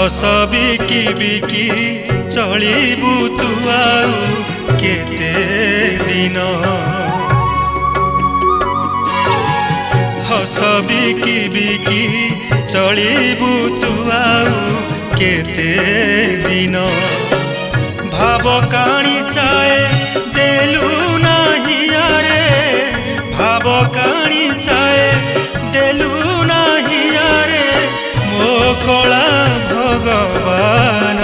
हस बिकी बिकी चलिबु तु आउ केते दिन हस बिकी बिकी चलिबु तु आउ केते दिन भाव काणी चाए देलु नाही यारे भाव काणी चाए देलु नाही यारे मो कला भगवान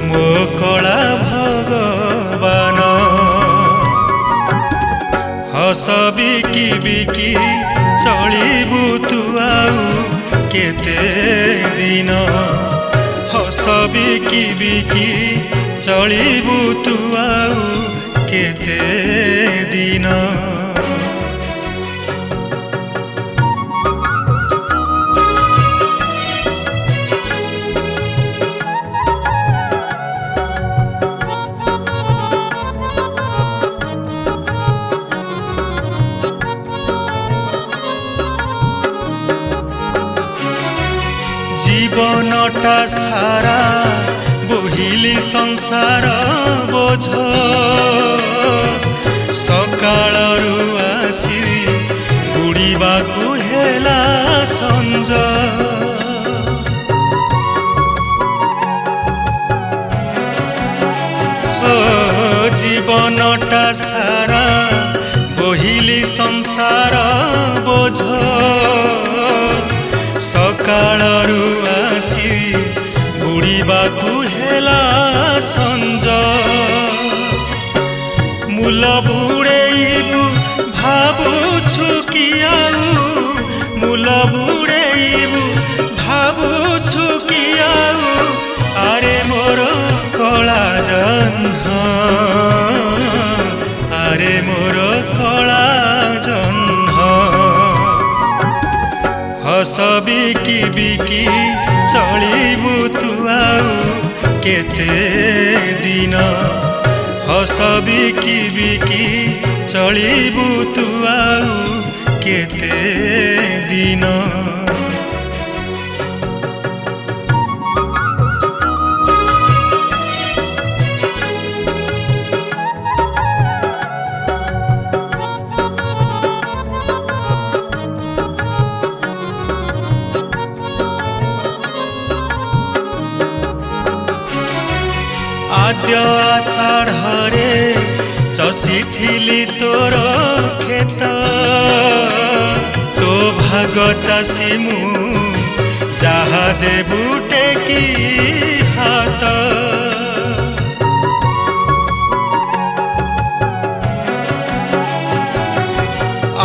मो कला भगवान हस बिकी बिकी चलिबु तु आउ केते दिन हस बिकी बिकी चलिबु तु आउ केते दिन जीवनटा सारा बोहिली संसार बोझ सकाळरू आसी बुड़ीबाकू हेला संज जीवनटा सारा बोहिली संसार बोझ सकाळरू आसी बुड़ीबाकू हेला संज मूल बुड़ेइबु भाबुछु कि आउ मूल बुड़ेइबु भाबुछु कि आउ आरे मोर कला जह्न आरे मोर कला जह्न हस बिकी बिकी चलिबु तु आउ केते दिन हस बिकी बिकी चलिबु तु आउ केते दिन आद्य आषाढ़े चषिथिली तोर खेत तो भाग चाषी मु जहा देबु टेकी हाथ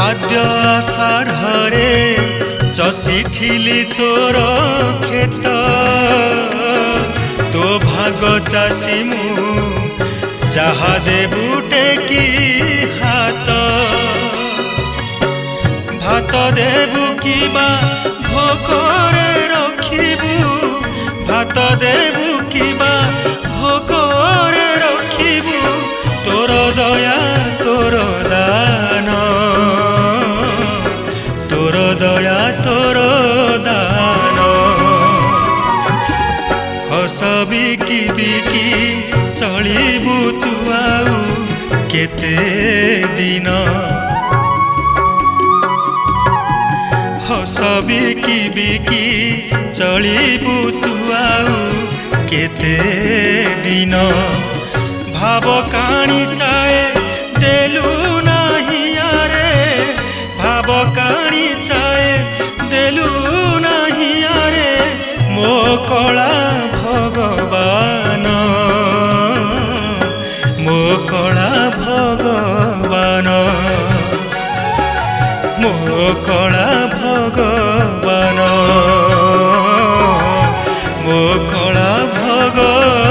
आद्य आषाढ़े चषिथिली तोर खेत तो भाग चाषी मु जहा देबु टेकी हाथ भात देबु किबा भोकरे रखिबु भात देबु किबा भोकरे रखिबु तोर दया तोर दान तोर दया तोर दान हस बिकी बिकी चलिबु तु आउ केते दिन हस बिकी बिकी चलिबु तु आउ केते दिन भाव काणी चाए देलु नाही यारे भाव काणी चाए देलु नाही यारे मो कला भगवान मो कला भगवान मो कला भगवान मो कला भगवान।